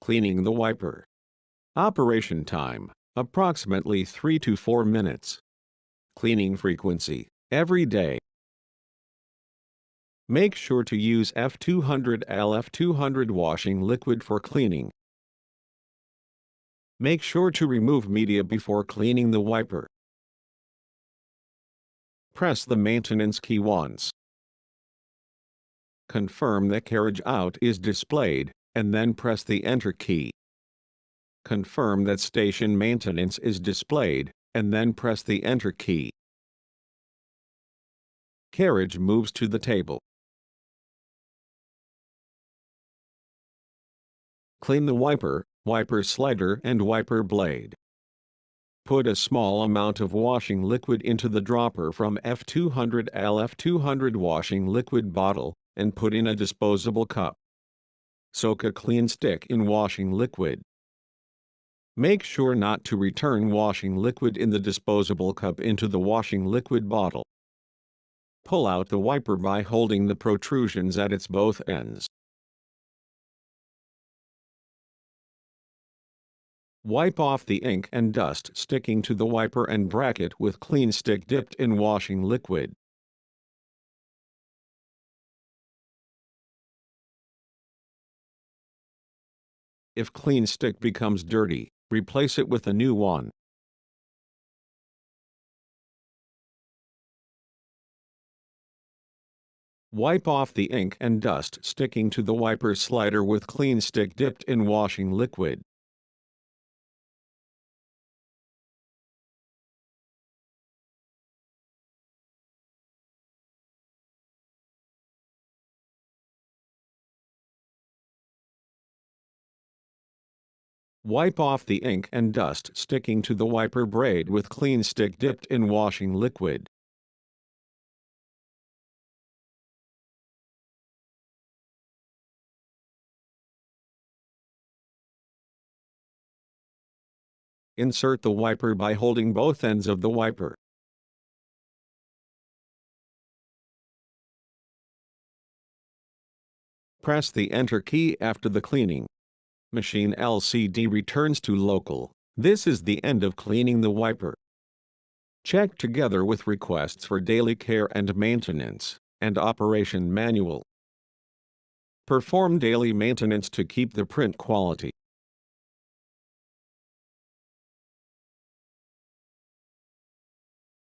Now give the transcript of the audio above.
Cleaning the wiper. Operation time, approximately 3 to 4 minutes. Cleaning frequency, every day. Make sure to use F200 LF200 washing liquid for cleaning. Make sure to remove media before cleaning the wiper. Press the maintenance key once. Confirm that carriage out is displayed, and then press the Enter key. Confirm that station maintenance is displayed, and then press the Enter key. Carriage moves to the table. Clean the wiper, wiper slider and wiper blade. Put a small amount of washing liquid into the dropper from F200 LF200 washing liquid bottle, and put in a disposable cup. Soak a clean stick in washing liquid. Make sure not to return washing liquid in the disposable cup into the washing liquid bottle. Pull out the wiper by holding the protrusions at its both ends. Wipe off the ink and dust sticking to the wiper and bracket with clean stick dipped in washing liquid. If clean stick becomes dirty, replace it with a new one. Wipe off the ink and dust sticking to the wiper slider with clean stick dipped in washing liquid. Wipe off the ink and dust sticking to the wiper braid with clean stick dipped in washing liquid. Insert the wiper by holding both ends of the wiper. Press the Enter key after the cleaning. Machine LCD returns to local. This is the end of cleaning the wiper. Check together with requests for daily care and maintenance, and operation manual. Perform daily maintenance to keep the print quality.